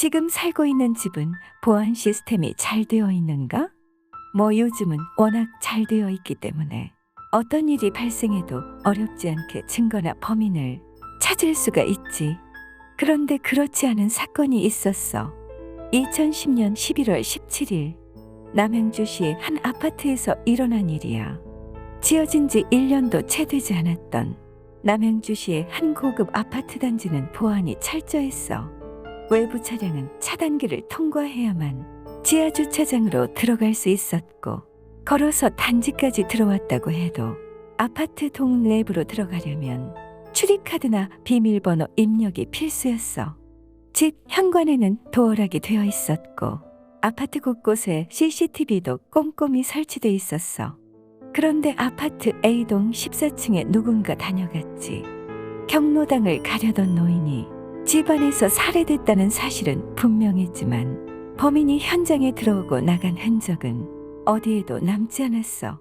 지금 살고 있는 집은 보안 시스템이 잘 되어 있는가? 요즘은 워낙 잘 되어 있기 때문에 어떤 일이 발생해도 어렵지 않게 증거나 범인을 찾을 수가 있지. 그런데 그렇지 않은 사건이 있었어. 2010년 11월 17일 남양주시의 한 아파트에서 일어난 일이야. 지어진 지 1년도 채 되지 않았던 남양주시의 한 고급 아파트 단지는 보안이 철저했어. 외부 차량은 차단기를 통과해야만 지하 주차장으로 들어갈 수 있었고, 걸어서 단지까지 들어왔다고 해도 아파트 동 내부로 들어가려면 출입카드나 비밀번호 입력이 필수였어. 집 현관에는 도어락이 되어 있었고 아파트 곳곳에 CCTV도 꼼꼼히 설치돼 있었어. 그런데 아파트 A동 14층에 누군가 다녀갔지. 경로당을 가려던 노인이 집안에서 살해됐다는 사실은 분명했지만 범인이 현장에 들어오고 나간 흔적은 어디에도 남지 않았어.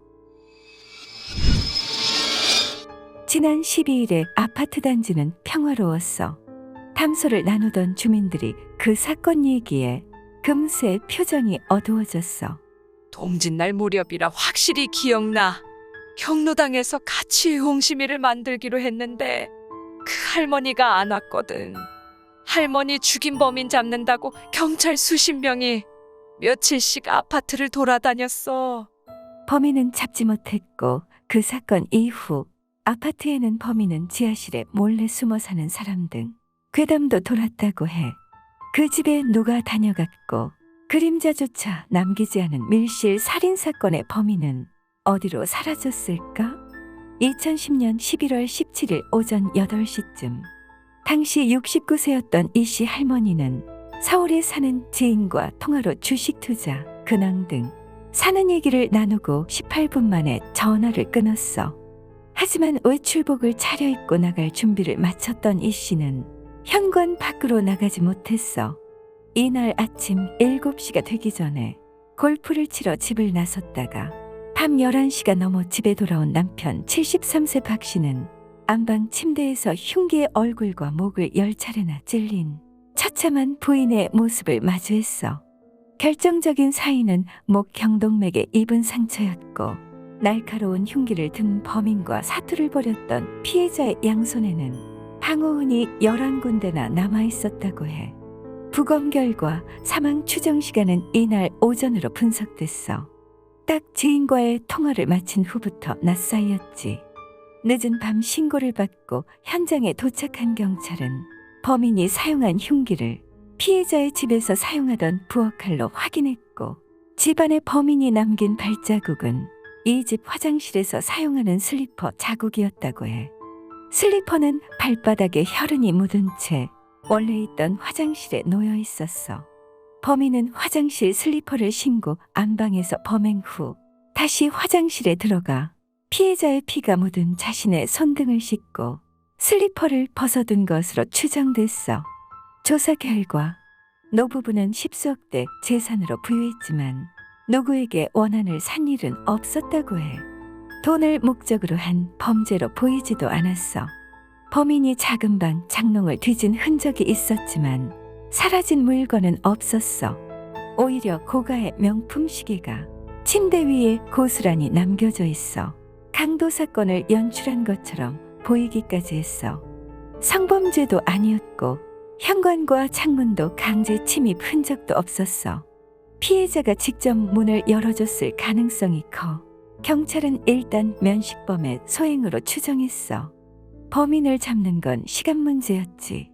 지난 12일에 아파트 단지는 평화로웠어. 담소를 나누던 주민들이 그 사건 얘기에 금세 표정이 어두워졌어. 동짓날 무렵이라 확실히 기억나. 경로당에서 같이 홍시미를 만들기로 했는데 그 할머니가 안 왔거든. 할머니 죽인 범인 잡는다고 경찰 수십 명이 며칠씩 아파트를 돌아다녔어. 범인은 잡지 못했고 그 사건 이후 아파트에는 범인은 지하실에 몰래 숨어 사는 사람 등 괴담도 돌았다고 해. 그 집에 누가 다녀갔고 그림자조차 남기지 않은 밀실 살인사건의 범인은 어디로 사라졌을까? 2010년 11월 17일 오전 8시쯤 당시 69세였던 이 씨 할머니는 서울에 사는 지인과 통화로 주식 투자, 근황 등 사는 얘기를 나누고 18분 만에 전화를 끊었어. 하지만 외출복을 차려입고 나갈 준비를 마쳤던 이 씨는 현관 밖으로 나가지 못했어. 이날 아침 7시가 되기 전에 골프를 치러 집을 나섰다가 밤 11시가 넘어 집에 돌아온 남편 73세 박 씨는 안방 침대에서 흉기의 얼굴과 목을 10차례나 찔린 처참한 부인의 모습을 마주했어. 결정적인 사인은 목 경동맥에 입은 상처였고 날카로운 흉기를 든 범인과 사투를 벌였던 피해자의 양손에는 항우은이 11군데나 남아있었다고 해. 부검 결과 사망 추정 시간은 이날 오전으로 분석됐어. 딱 지인과의 통화를 마친 후부터 낮 사이였지. 늦은 밤 신고를 받고 현장에 도착한 경찰은 범인이 사용한 흉기를 피해자의 집에서 사용하던 부엌칼로 확인했고, 집안에 범인이 남긴 발자국은 이 집 화장실에서 사용하는 슬리퍼 자국이었다고 해. 슬리퍼는 발바닥에 혈흔이 묻은 채 원래 있던 화장실에 놓여 있었어. 범인은 화장실 슬리퍼를 신고 안방에서 범행 후 다시 화장실에 들어가 피해자의 피가 묻은 자신의 손등을 씻고 슬리퍼를 벗어둔 것으로 추정됐어. 조사 결과 노부부는 10수억대 재산으로 부유했지만 누구에게 원한을 산 일은 없었다고 해. 돈을 목적으로 한 범죄로 보이지도 않았어. 범인이 작은 방 장롱을 뒤진 흔적이 있었지만 사라진 물건은 없었어. 오히려 고가의 명품 시계가 침대 위에 고스란히 남겨져 있어 강도 사건을 연출한 것처럼 보이기까지 했어. 성범죄도 아니었고 현관과 창문도 강제 침입 흔적도 없었어. 피해자가 직접 문을 열어줬을 가능성이 커 경찰은 일단 면식범의 소행으로 추정했어. 범인을 잡는 건 시간 문제였지.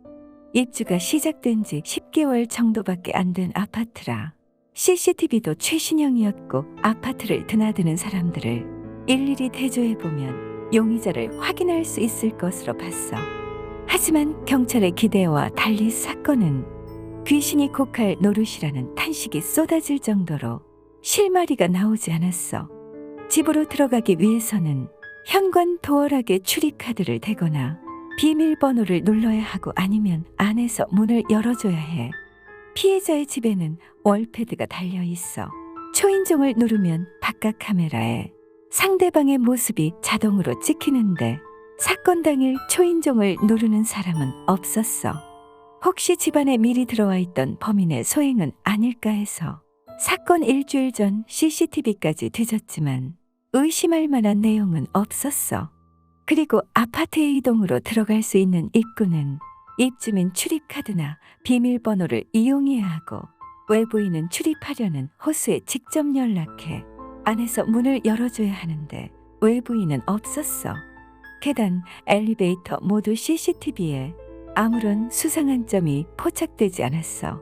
입주가 시작된 지 10개월 정도밖에 안 된 아파트라 CCTV도 최신형이었고 아파트를 드나드는 사람들을 일일이 대조해보면 용의자를 확인할 수 있을 것으로 봤어. 하지만 경찰의 기대와 달리 사건은 귀신이 코칼 노릇이라는 탄식이 쏟아질 정도로 실마리가 나오지 않았어. 집으로 들어가기 위해서는 현관 도어락에 출입카드를 대거나 비밀번호를 눌러야 하고 아니면 안에서 문을 열어줘야 해. 피해자의 집에는 월패드가 달려 있어. 초인종을 누르면 바깥 카메라에 상대방의 모습이 자동으로 찍히는데 사건 당일 초인종을 누르는 사람은 없었어. 혹시 집안에 미리 들어와 있던 범인의 소행은 아닐까 해서 사건 일주일 전 CCTV까지 뒤졌지만 의심할 만한 내용은 없었어. 그리고 아파트의 이동으로 들어갈 수 있는 입구는 입주민 출입카드나 비밀번호를 이용해야 하고 외부인은 출입하려는 호수에 직접 연락해 안에서 문을 열어줘야 하는데 외부인은 없었어. 계단, 엘리베이터 모두 CCTV에 아무런 수상한 점이 포착되지 않았어.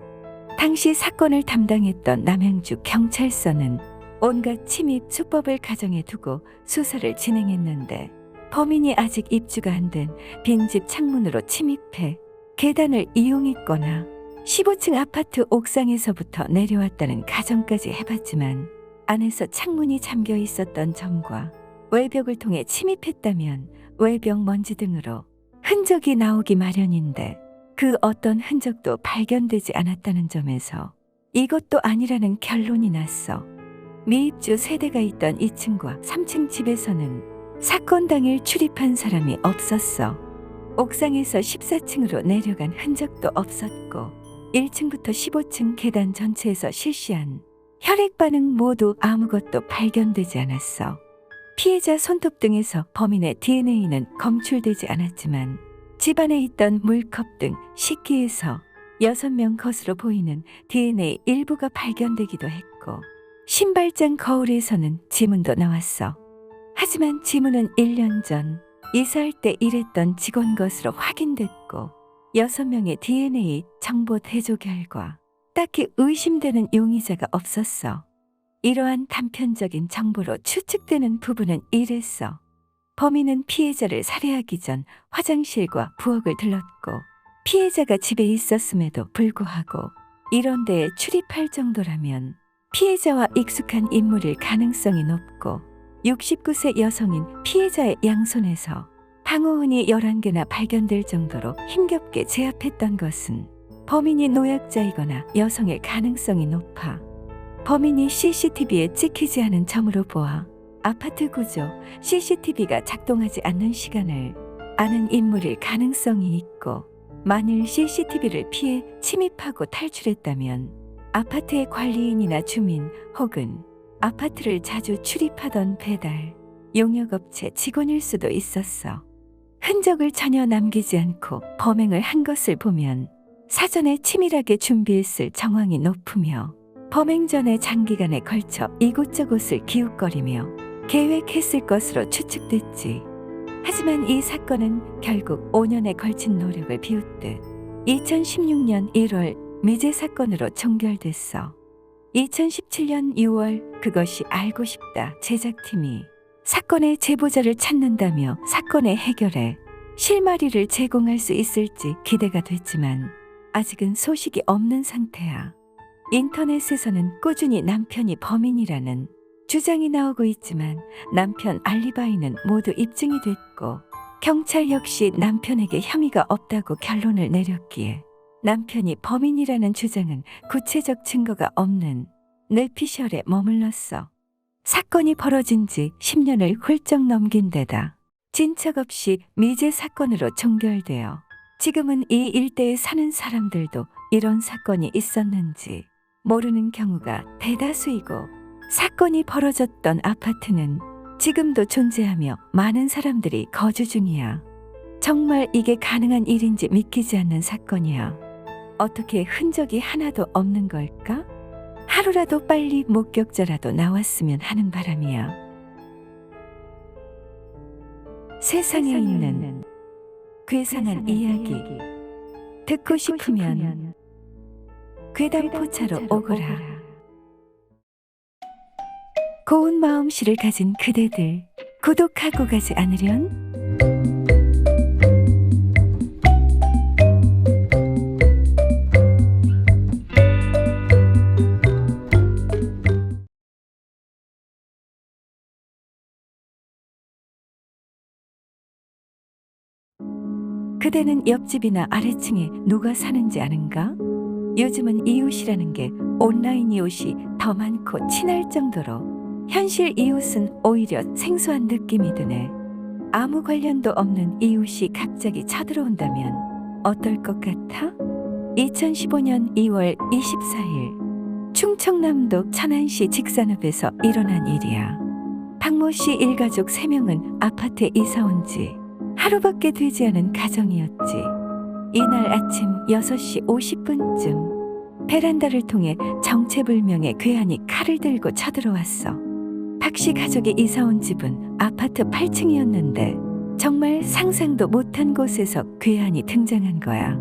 당시 사건을 담당했던 남양주 경찰서는 온갖 침입 수법을 가정해 두고 수사를 진행했는데 범인이 아직 입주가 안 된 빈집 창문으로 침입해 계단을 이용했거나 15층 아파트 옥상에서부터 내려왔다는 가정까지 해봤지만 안에서 창문이 잠겨 있었던 점과 외벽을 통해 침입했다면 외벽 먼지 등으로 흔적이 나오기 마련인데 그 어떤 흔적도 발견되지 않았다는 점에서 이것도 아니라는 결론이 났어. 미입주 세대가 있던 2층과 3층 집에서는 사건 당일 출입한 사람이 없었어. 옥상에서 14층으로 내려간 흔적도 없었고 1층부터 15층 계단 전체에서 실시한 혈액 반응 모두 아무것도 발견되지 않았어. 피해자 손톱 등에서 범인의 DNA는 검출되지 않았지만 집안에 있던 물컵 등 식기에서 6명 것으로 보이는 DNA 일부가 발견되기도 했고 신발장 거울에서는 지문도 나왔어. 하지만 지문은 1년 전 이사할 때 일했던 직원 것으로 확인됐고 6명의 DNA 정보 대조 결과 딱히 의심되는 용의자가 없었어. 이러한 단편적인 정보로 추측되는 부분은 이랬어. 범인은 피해자를 살해하기 전 화장실과 부엌을 들렀고 피해자가 집에 있었음에도 불구하고 이런 데에 출입할 정도라면 피해자와 익숙한 인물일 가능성이 높고 69세 여성인 피해자의 양손에서 방어운이 11개나 발견될 정도로 힘겹게 제압했던 것은 범인이 노약자이거나 여성일 가능성이 높아 범인이 CCTV에 찍히지 않은 점으로 보아 아파트 구조 CCTV가 작동하지 않는 시간을 아는 인물일 가능성이 있고 만일 CCTV를 피해 침입하고 탈출했다면 아파트의 관리인이나 주민 혹은 아파트를 자주 출입하던 배달, 용역업체 직원일 수도 있었어. 흔적을 전혀 남기지 않고 범행을 한 것을 보면 사전에 치밀하게 준비했을 정황이 높으며 범행 전에 장기간에 걸쳐 이곳저곳을 기웃거리며 계획했을 것으로 추측됐지. 하지만 이 사건은 결국 5년에 걸친 노력을 비웃듯 2016년 1월 미제 사건으로 종결됐어. 2017년 6월 그것이 알고 싶다 제작팀이 사건의 제보자를 찾는다며 사건의 해결에 실마리를 제공할 수 있을지 기대가 됐지만 아직은 소식이 없는 상태야. 인터넷에서는 꾸준히 남편이 범인이라는 주장이 나오고 있지만 남편 알리바이는 모두 입증이 됐고 경찰 역시 남편에게 혐의가 없다고 결론을 내렸기에 남편이 범인이라는 주장은 구체적 증거가 없는 뇌피셜에 머물렀어. 사건이 벌어진 지 10년을 훌쩍 넘긴 데다 진척 없이 미제 사건으로 종결되어 지금은 이 일대에 사는 사람들도 이런 사건이 있었는지 모르는 경우가 대다수이고 사건이 벌어졌던 아파트는 지금도 존재하며 많은 사람들이 거주 중이야. 정말 이게 가능한 일인지 믿기지 않는 사건이야. 어떻게 흔적이 하나도 없는 걸까? 하루라도 빨리 목격자라도 나왔으면 하는 바람이야. 세상에 있는 괴상한 이야기 듣고 싶으면 괴담 포차로 오거라. 고운 마음씨를 가진 그대들 구독하고 가지 않으련? 그대는 옆집이나 아래층에 누가 사는지 아는가? 요즘은 이웃이라는 게 온라인 이웃이 더 많고 친할 정도로 현실 이웃은 오히려 생소한 느낌이 드네. 아무 관련도 없는 이웃이 갑자기 쳐들어온다면 어떨 것 같아? 2015년 2월 24일 충청남도 천안시 직산읍에서 일어난 일이야. 박모 씨 일가족 3명은 아파트에 이사 온 지 하루밖에 되지 않은 가정이었지. 이날 아침 6시 50분쯤 베란다를 통해 정체불명의 괴한이 칼을 들고 쳐들어왔어. 박 씨 가족이 이사 온 집은 아파트 8층이었는데 정말 상상도 못한 곳에서 괴한이 등장한 거야.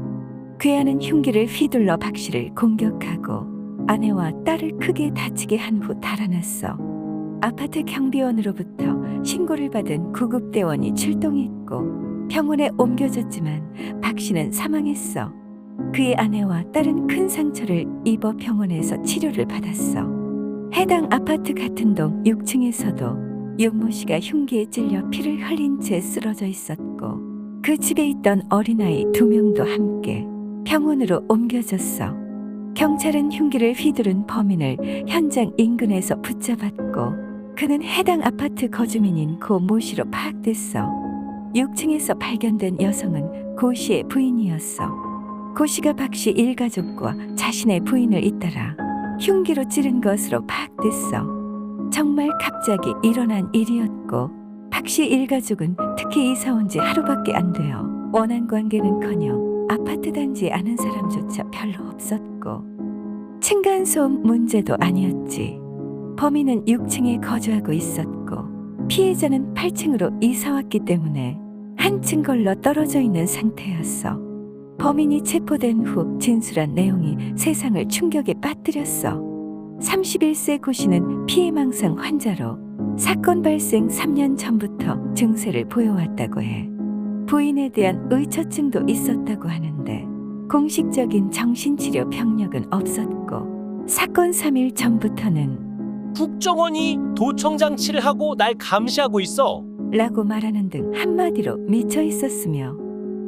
괴한은 흉기를 휘둘러 박 씨를 공격하고 아내와 딸을 크게 다치게 한 후 달아났어. 아파트 경비원으로부터 신고를 받은 구급대원이 출동했고 병원에 옮겨졌지만 박 씨는 사망했어. 그의 아내와 딸은 큰 상처를 입어 병원에서 치료를 받았어. 해당 아파트 같은 동 6층에서도 윤모 씨가 흉기에 찔려 피를 흘린 채 쓰러져 있었고 그 집에 있던 어린아이 2명도 함께 병원으로 옮겨졌어. 경찰은 흉기를 휘두른 범인을 현장 인근에서 붙잡았고 그는 해당 아파트 거주민인 고 모 씨로 파악됐어. 6층에서 발견된 여성은 고 씨의 부인이었어. 고 씨가 박 씨 일가족과 자신의 부인을 잇따라 흉기로 찌른 것으로 파악됐어. 정말 갑자기 일어난 일이었고 박 씨 일가족은 특히 이사 온 지 하루밖에 안 되어 원한 관계는커녕 아파트 단지에 아는 사람조차 별로 없었고 층간소음 문제도 아니었지. 범인은 6층에 거주하고 있었고 피해자는 8층으로 이사 왔기 때문에 한층 걸러 떨어져 있는 상태였어. 범인이 체포된 후 진술한 내용이 세상을 충격에 빠뜨렸어. 31세 고 씨는 피해망상 환자로 사건 발생 3년 전부터 증세를 보여왔다고 해. 부인에 대한 의처증도 있었다고 하는데 공식적인 정신치료 병력은 없었고 사건 3일 전부터는 국정원이 도청장치를 하고 날 감시하고 있어. 라고 말하는 등 한마디로 미쳐 있었으며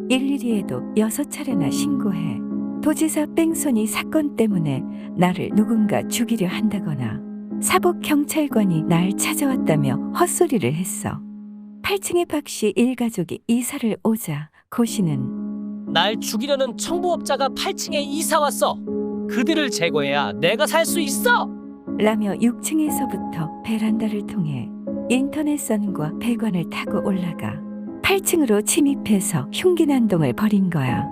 112에도 6차례나 신고해 도지사 뺑소니 사건 때문에 나를 누군가 죽이려 한다거나 사복 경찰관이 날 찾아왔다며 헛소리를 했어. 8층의 박 씨 일가족이 이사를 오자 고 씨는 날 죽이려는 청부업자가 8층에 이사 왔어. 그들을 제거해야 내가 살 수 있어. 라며 6층에서부터 베란다를 통해 인터넷선과 배관을 타고 올라가 8층으로 침입해서 흉기 난동을 벌인 거야.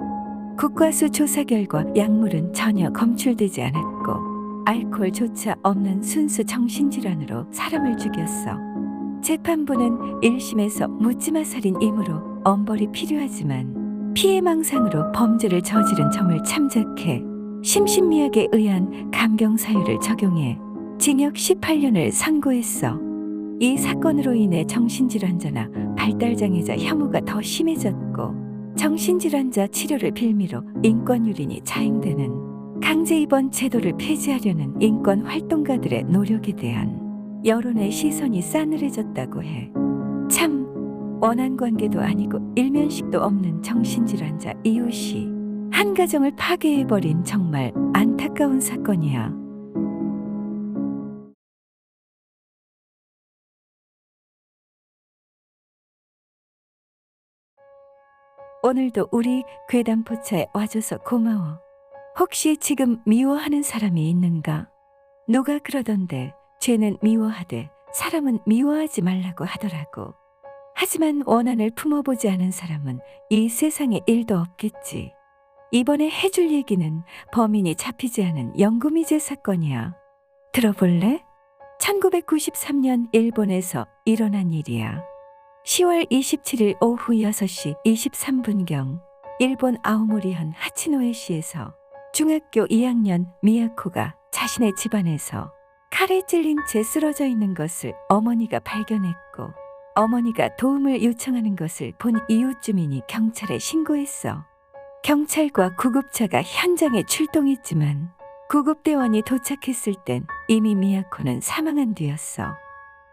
국과수 조사 결과 약물은 전혀 검출되지 않았고 알코올조차 없는 순수 정신질환으로 사람을 죽였어. 재판부는 1심에서 묻지마 살인이므로 엄벌이 필요하지만 피해망상으로 범죄를 저지른 점을 참작해 심신미약에 의한 감경사유를 적용해 징역 18년을 선고했어. 이 사건으로 인해 정신질환자나 발달장애자 혐오가 더 심해졌고 정신질환자 치료를 빌미로 인권유린이 자행되는 강제입원 제도를 폐지하려는 인권활동가들의 노력에 대한 여론의 시선이 싸늘해졌다고 해. 참 원한 관계도 아니고 일면식도 없는 정신질환자 이웃이 한 가정을 파괴해버린 정말 안타까운 사건이야. 오늘도 우리 괴담포차에 와줘서 고마워. 혹시 지금 미워하는 사람이 있는가? 누가 그러던데 죄는 미워하되 사람은 미워하지 말라고 하더라고. 하지만 원한을 품어보지 않은 사람은 이 세상에 1도 없겠지. 이번에 해줄 얘기는 범인이 잡히지 않은 영구미제 사건이야. 들어볼래? 1993년 일본에서 일어난 일이야. 10월 27일 오후 6시 23분경 일본 아오모리현 하치노에시에서 중학교 2학년 미야코가 자신의 집안에서 칼에 찔린 채 쓰러져 있는 것을 어머니가 발견했고 어머니가 도움을 요청하는 것을 본 이웃 주민이 경찰에 신고했어. 경찰과 구급차가 현장에 출동했지만 구급대원이 도착했을 땐 이미 미야코는 사망한 뒤였어.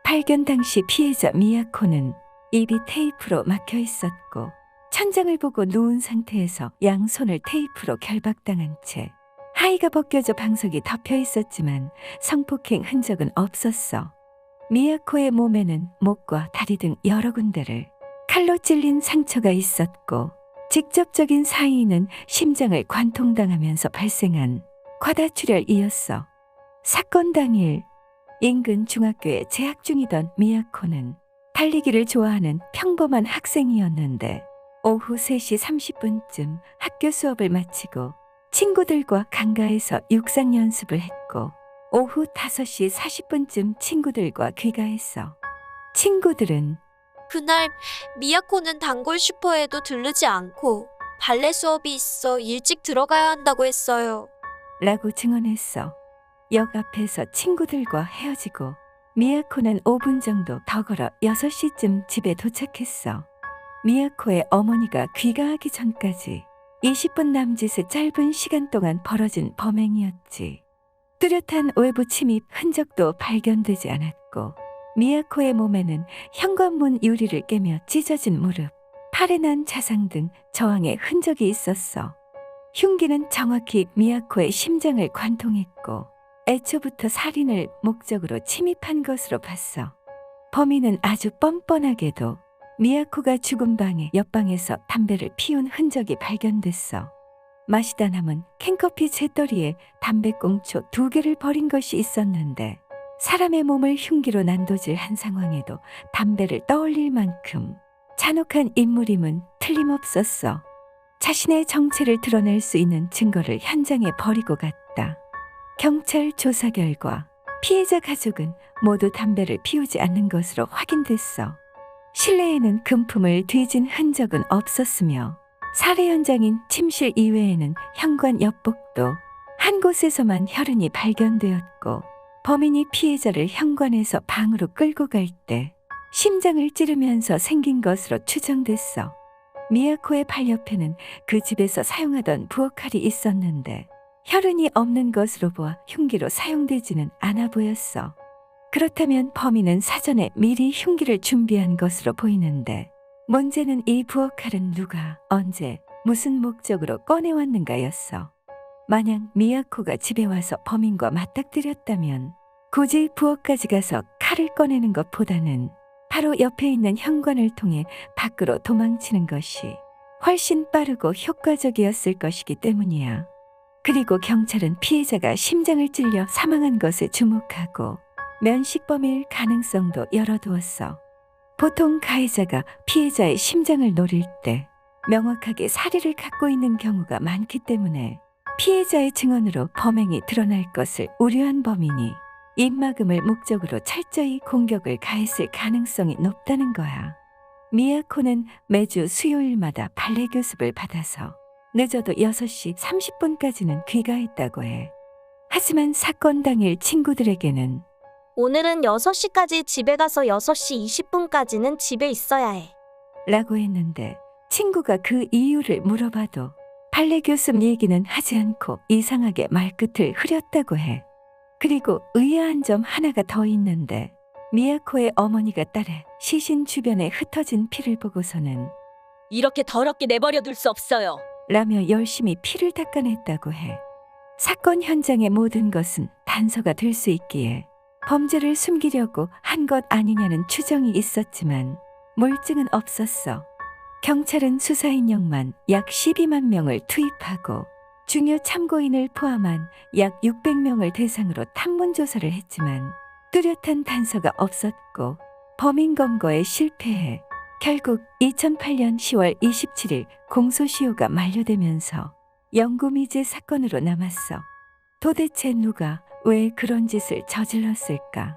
발견 당시 피해자 미야코는 입이 테이프로 막혀 있었고 천장을 보고 누운 상태에서 양손을 테이프로 결박당한 채 하의가 벗겨져 방석이 덮여 있었지만 성폭행 흔적은 없었어. 미야코의 몸에는 목과 다리 등 여러 군데를 칼로 찔린 상처가 있었고 직접적인 사인은 심장을 관통당하면서 발생한 과다출혈이었어. 사건 당일 인근 중학교에 재학 중이던 미야코는 달리기를 좋아하는 평범한 학생이었는데 오후 3시 30분쯤 학교 수업을 마치고 친구들과 강가에서 육상 연습을 했고 오후 5시 40분쯤 친구들과 귀가했어. 친구들은 그날 미야코는 단골 슈퍼에도 들르지 않고 발레 수업이 있어 일찍 들어가야 한다고 했어요. 라고 증언했어. 역 앞에서 친구들과 헤어지고 미야코는 5분 정도 더 걸어 6시쯤 집에 도착했어. 미야코의 어머니가 귀가하기 전까지 20분 남짓의 짧은 시간 동안 벌어진 범행이었지. 뚜렷한 외부 침입 흔적도 발견되지 않았고 미야코의 몸에는 현관문 유리를 깨며 찢어진 무릎, 팔에 난 자상 등 저항의 흔적이 있었어. 흉기는 정확히 미야코의 심장을 관통했고 애초부터 살인을 목적으로 침입한 것으로 봤어. 범인은 아주 뻔뻔하게도 미야코가 죽은 방의 옆방에서 담배를 피운 흔적이 발견됐어. 마시다 남은 캔커피 재떨이에 담배꽁초 2개를 버린 것이 있었는데 사람의 몸을 흉기로 난도질한 상황에도 담배를 떠올릴 만큼 잔혹한 인물임은 틀림없었어. 자신의 정체를 드러낼 수 있는 증거를 현장에 버리고 갔다. 경찰 조사 결과 피해자 가족은 모두 담배를 피우지 않는 것으로 확인됐어. 실내에는 금품을 뒤진 흔적은 없었으며 살해 현장인 침실 이외에는 현관 옆복도 한 곳에서만 혈흔이 발견되었고 범인이 피해자를 현관에서 방으로 끌고 갈 때 심장을 찌르면서 생긴 것으로 추정됐어. 미야코의 팔 옆에는 그 집에서 사용하던 부엌칼이 있었는데 혈흔이 없는 것으로 보아 흉기로 사용되지는 않아 보였어. 그렇다면 범인은 사전에 미리 흉기를 준비한 것으로 보이는데 문제는 이 부엌칼은 누가, 언제, 무슨 목적으로 꺼내왔는가였어. 만약 미야코가 집에 와서 범인과 맞닥뜨렸다면 굳이 부엌까지 가서 칼을 꺼내는 것보다는 바로 옆에 있는 현관을 통해 밖으로 도망치는 것이 훨씬 빠르고 효과적이었을 것이기 때문이야. 그리고 경찰은 피해자가 심장을 찔려 사망한 것에 주목하고 면식범일 가능성도 열어두었어. 보통 가해자가 피해자의 심장을 노릴 때 명확하게 사리를 갖고 있는 경우가 많기 때문에 피해자의 증언으로 범행이 드러날 것을 우려한 범인이 입막음을 목적으로 철저히 공격을 가했을 가능성이 높다는 거야. 미야코는 매주 수요일마다 발레 교습을 받아서 늦어도 6시 30분까지는 귀가했다고 해. 하지만 사건 당일 친구들에게는 오늘은 6시까지 집에 가서 6시 20분까지는 집에 있어야 해. 라고 했는데 친구가 그 이유를 물어봐도 발레 교습 얘기는 하지 않고 이상하게 말끝을 흐렸다고 해. 그리고 의아한 점 하나가 더 있는데 미야코의 어머니가 딸의 시신 주변에 흩어진 피를 보고서는 이렇게 더럽게 내버려 둘 수 없어요. 라며 열심히 피를 닦아냈다고 해. 사건 현장의 모든 것은 단서가 될 수 있기에 범죄를 숨기려고 한 것 아니냐는 추정이 있었지만 물증은 없었어. 경찰은 수사 인력만 약 12만 명을 투입하고 중요 참고인을 포함한 약 600명을 대상으로 탐문 조사를 했지만 뚜렷한 단서가 없었고 범인 검거에 실패해 결국 2008년 10월 27일 공소시효가 만료되면서 영구미제 사건으로 남았어. 도대체 누가 왜 그런 짓을 저질렀을까?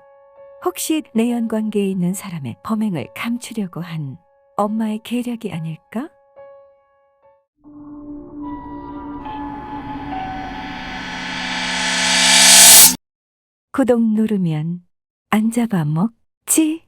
혹시 내연 관계에 있는 사람의 범행을 감추려고 한 엄마의 계략이 아닐까? 구독 누르면 안 잡아먹지?